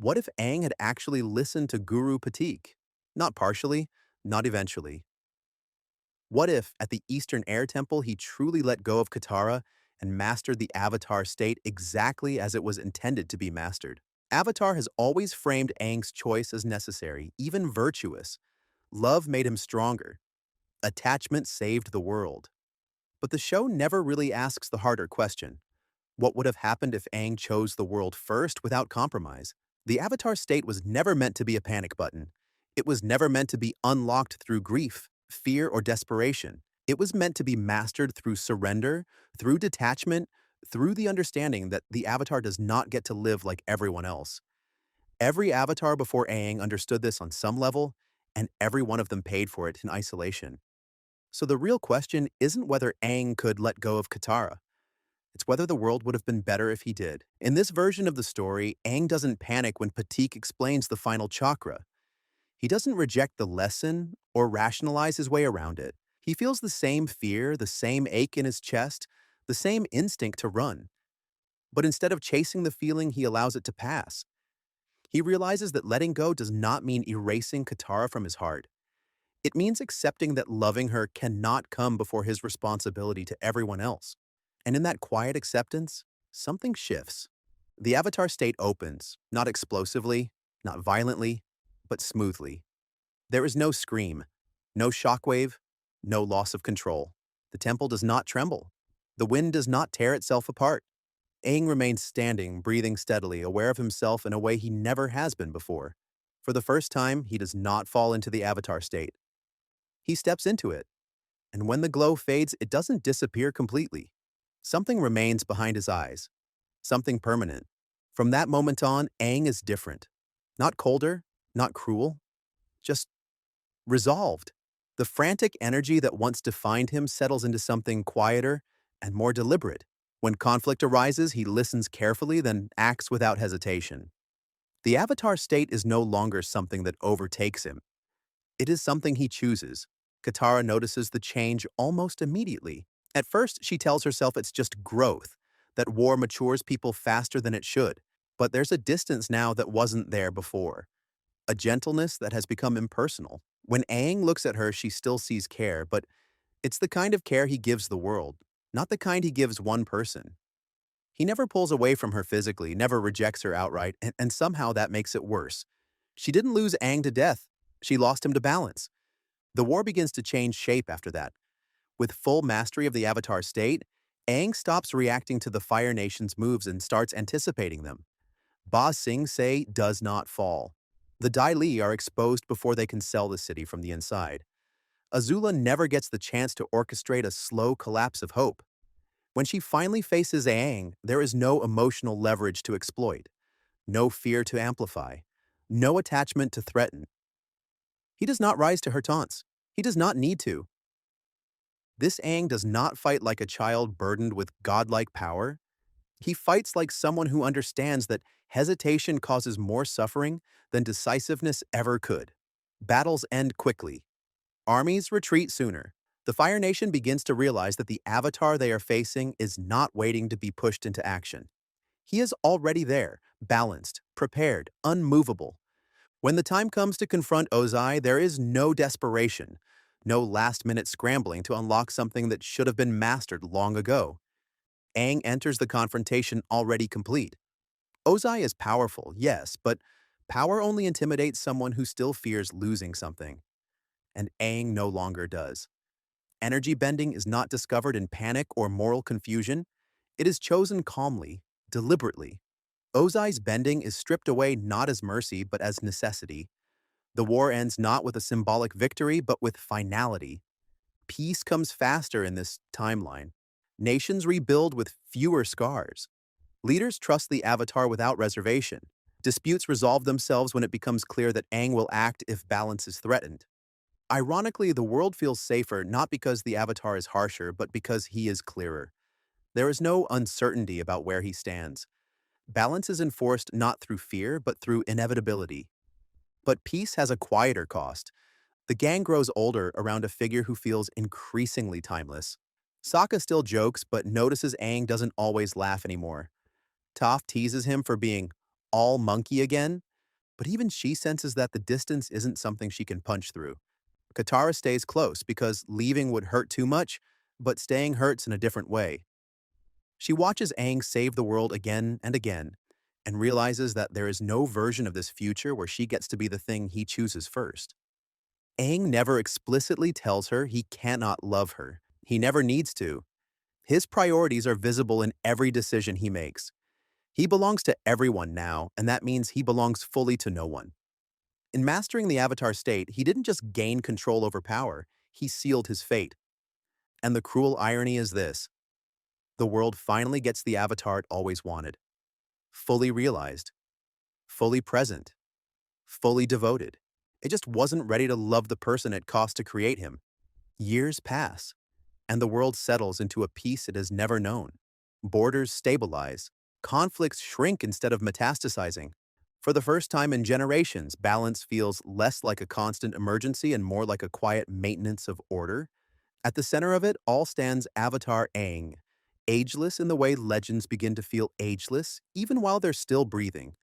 What if Aang had actually listened to Guru Patik? Not partially, not eventually. What if, at the Eastern Air Temple, he truly let go of Katara and mastered the Avatar state exactly as it was intended to be mastered? Avatar has always framed Aang's choice as necessary, even virtuous. Love made him stronger. Attachment saved the world. But the show never really asks the harder question. What would have happened if Aang chose the world first without compromise? The Avatar state was never meant to be a panic button. It was never meant to be unlocked through grief, fear, or desperation. It was meant to be mastered through surrender, through detachment, through the understanding that the Avatar does not get to live like everyone else. Every Avatar before Aang understood this on some level, and every one of them paid for it in isolation. So the real question isn't whether Aang could let go of Katara. It's whether the world would have been better if he did. In this version of the story, Aang doesn't panic when Patik explains the final chakra. He doesn't reject the lesson or rationalize his way around it. He feels the same fear, the same ache in his chest, the same instinct to run. But instead of chasing the feeling, he allows it to pass. He realizes that letting go does not mean erasing Katara from his heart. It means accepting that loving her cannot come before his responsibility to everyone else. And in that quiet acceptance, something shifts. The Avatar state opens, not explosively, not violently, but smoothly. There is no scream, no shockwave, no loss of control. The temple does not tremble. The wind does not tear itself apart. Aang remains standing, breathing steadily, aware of himself in a way he never has been before. For the first time, he does not fall into the Avatar state. He steps into it, and when the glow fades, it doesn't disappear completely. Something remains behind his eyes, something permanent. From that moment on, Aang is different. Not colder, not cruel, just resolved. The frantic energy that once defined him settles into something quieter and more deliberate. When conflict arises, he listens carefully, then acts without hesitation. The Avatar state is no longer something that overtakes him. It is something he chooses. Katara notices the change almost immediately. At first, she tells herself it's just growth, that war matures people faster than it should. But there's a distance now that wasn't there before, a gentleness that has become impersonal. When Aang looks at her, she still sees care, but it's the kind of care he gives the world, not the kind he gives one person. He never pulls away from her physically, never rejects her outright, and somehow that makes it worse. She didn't lose Aang to death. She lost him to balance. The war begins to change shape after that. With full mastery of the Avatar state, Aang stops reacting to the Fire Nation's moves and starts anticipating them. Ba Sing Se does not fall. The Dai Li are exposed before they can sell the city from the inside. Azula never gets the chance to orchestrate a slow collapse of hope. When she finally faces Aang, there is no emotional leverage to exploit, no fear to amplify, no attachment to threaten. He does not rise to her taunts. He does not need to. This Aang does not fight like a child burdened with godlike power. He fights like someone who understands that hesitation causes more suffering than decisiveness ever could. Battles end quickly. Armies retreat sooner. The Fire Nation begins to realize that the Avatar they are facing is not waiting to be pushed into action. He is already there, balanced, prepared, unmovable. When the time comes to confront Ozai, there is no desperation, no last-minute scrambling to unlock something that should have been mastered long ago. Aang enters the confrontation already complete. Ozai is powerful, yes, but power only intimidates someone who still fears losing something. And Aang no longer does. Energy bending is not discovered in panic or moral confusion. It is chosen calmly, deliberately. Ozai's bending is stripped away not as mercy but as necessity. The war ends not with a symbolic victory but with finality. Peace comes faster in this timeline. Nations rebuild with fewer scars. Leaders trust the Avatar without reservation. Disputes resolve themselves when it becomes clear that Aang will act if balance is threatened. Ironically, the world feels safer not because the Avatar is harsher, but because he is clearer. There is no uncertainty about where he stands. Balance is enforced not through fear, but through inevitability. But peace has a quieter cost. The gang grows older around a figure who feels increasingly timeless. Sokka still jokes, but notices Aang doesn't always laugh anymore. Toph teases him for being all monkey again, But even she senses that the distance isn't something she can punch through. Katara stays close because leaving would hurt too much, but staying hurts in a different way. She watches Aang save the world again and again, and realizes that there is no version of this future where she gets to be the thing he chooses first. Aang never explicitly tells her he cannot love her. He never needs to. His priorities are visible in every decision he makes. He belongs to everyone now, and that means he belongs fully to no one. In mastering the Avatar state, he didn't just gain control over power, he sealed his fate. And the cruel irony is this: the world finally gets the Avatar it always wanted. Fully realized, fully present, fully devoted. It just wasn't ready to love the person it cost to create him. Years pass, and the world settles into a peace it has never known. Borders stabilize, conflicts shrink instead of metastasizing. For the first time in generations, balance feels less like a constant emergency and more like a quiet maintenance of order. At the center of it all stands Avatar Aang, ageless in the way legends begin to feel ageless, even while they're still breathing.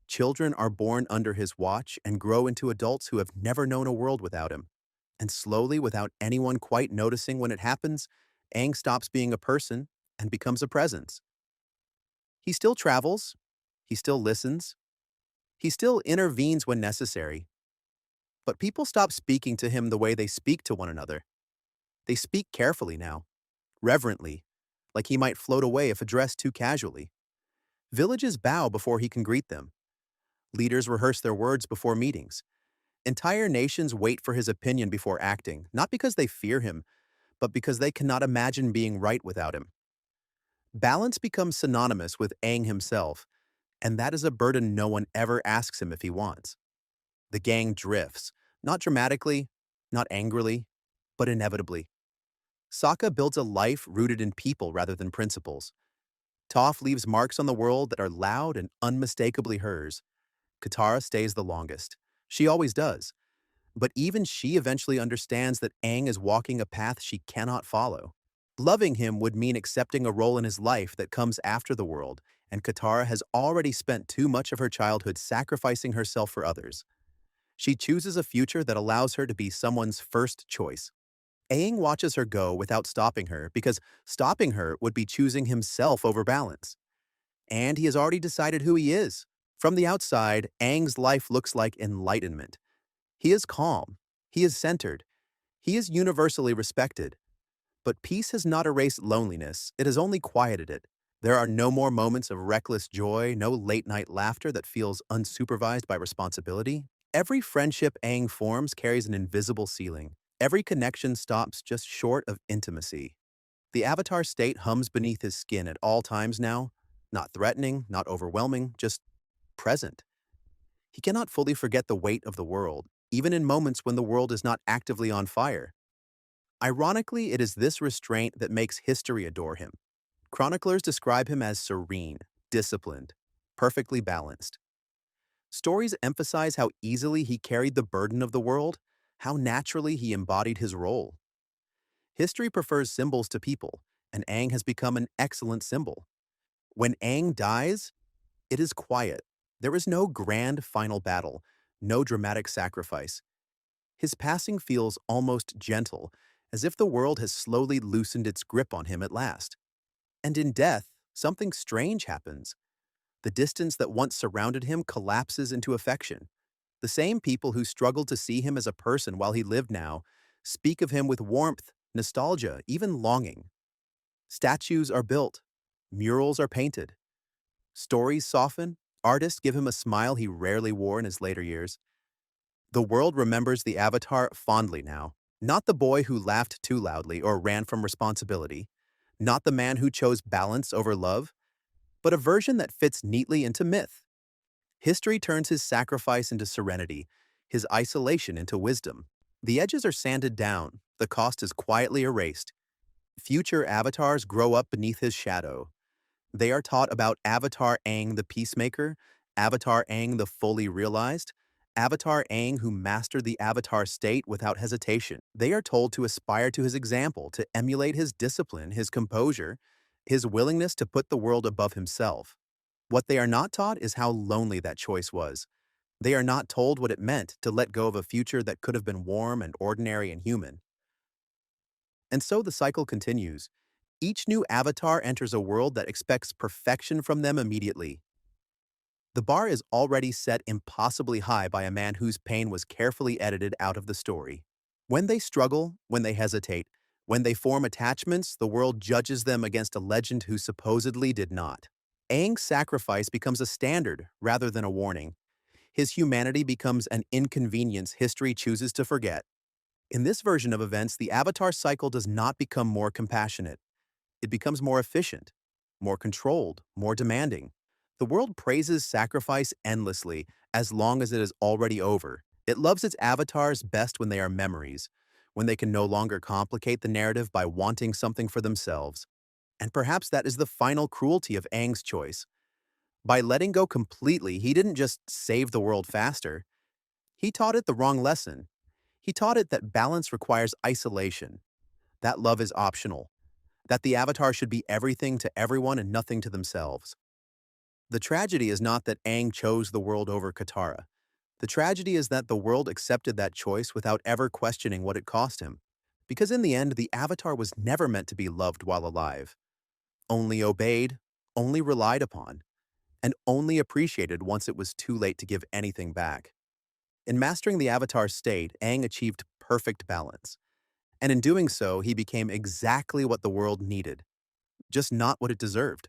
Children are born under his watch and grow into adults who have never known a world without him. And slowly, without anyone quite noticing when it happens, Aang stops being a person and becomes a presence. He still travels, he still listens, he still intervenes when necessary, but people stop speaking to him the way they speak to one another. They speak carefully now, reverently, like he might float away if addressed too casually. Villages bow before he can greet them. Leaders rehearse their words before meetings. Entire nations wait for his opinion before acting, not because they fear him, but because they cannot imagine being right without him. Balance becomes synonymous with Aang himself, and that is a burden no one ever asks him if he wants. The gang drifts, not dramatically, not angrily, but inevitably. Sokka builds a life rooted in people rather than principles. Toph leaves marks on the world that are loud and unmistakably hers. Katara stays the longest. She always does. But even she eventually understands that Aang is walking a path she cannot follow. Loving him would mean accepting a role in his life that comes after the world, and Katara has already spent too much of her childhood sacrificing herself for others. She chooses a future that allows her to be someone's first choice. Aang watches her go without stopping her because stopping her would be choosing himself over balance. And he has already decided who he is. From the outside, Aang's life looks like enlightenment. He is calm. He is centered. He is universally respected. But peace has not erased loneliness, it has only quieted it. There are no more moments of reckless joy, no late-night laughter that feels unsupervised by responsibility. Every friendship Aang forms carries an invisible ceiling. Every connection stops just short of intimacy. The Avatar state hums beneath his skin at all times now, not threatening, not overwhelming, just present. He cannot fully forget the weight of the world, even in moments when the world is not actively on fire. Ironically, it is this restraint that makes history adore him. Chroniclers describe him as serene, disciplined, perfectly balanced. Stories emphasize how easily he carried the burden of the world, how naturally he embodied his role. History prefers symbols to people, and Aang has become an excellent symbol. When Aang dies, it is quiet. There is no grand final battle, no dramatic sacrifice. His passing feels almost gentle, as if the world has slowly loosened its grip on him at last. And in death, something strange happens. The distance that once surrounded him collapses into affection. The same people who struggled to see him as a person while he lived now speak of him with warmth, nostalgia, even longing. Statues are built, murals are painted, stories soften, artists give him a smile he rarely wore in his later years. The world remembers the Avatar fondly now, not the boy who laughed too loudly or ran from responsibility, not the man who chose balance over love, but a version that fits neatly into myth. History turns his sacrifice into serenity, his isolation into wisdom. The edges are sanded down, the cost is quietly erased. Future avatars grow up beneath his shadow. They are taught about Avatar Aang the Peacemaker, Avatar Aang the Fully Realized, Avatar Aang who mastered the Avatar state without hesitation. They are told to aspire to his example, to emulate his discipline, his composure, his willingness to put the world above himself. What they are not taught is how lonely that choice was. They are not told what it meant to let go of a future that could have been warm and ordinary and human. And so the cycle continues. Each new avatar enters a world that expects perfection from them immediately. The bar is already set impossibly high by a man whose pain was carefully edited out of the story. When they struggle, when they hesitate, when they form attachments, the world judges them against a legend who supposedly did not. Aang's sacrifice becomes a standard rather than a warning. His humanity becomes an inconvenience history chooses to forget. In this version of events, the Avatar cycle does not become more compassionate. It becomes more efficient, more controlled, more demanding. The world praises sacrifice endlessly as long as it is already over. It loves its avatars best when they are memories, when they can no longer complicate the narrative by wanting something for themselves. And perhaps that is the final cruelty of Aang's choice. By letting go completely, he didn't just save the world faster, he taught it the wrong lesson. He taught it that balance requires isolation, that love is optional, that the Avatar should be everything to everyone and nothing to themselves. The tragedy is not that Aang chose the world over Katara. The tragedy is that the world accepted that choice without ever questioning what it cost him. Because in the end, the Avatar was never meant to be loved while alive. Only obeyed, only relied upon, and only appreciated once it was too late to give anything back. In mastering the Avatar state, Aang achieved perfect balance. And in doing so, he became exactly what the world needed, just not what it deserved.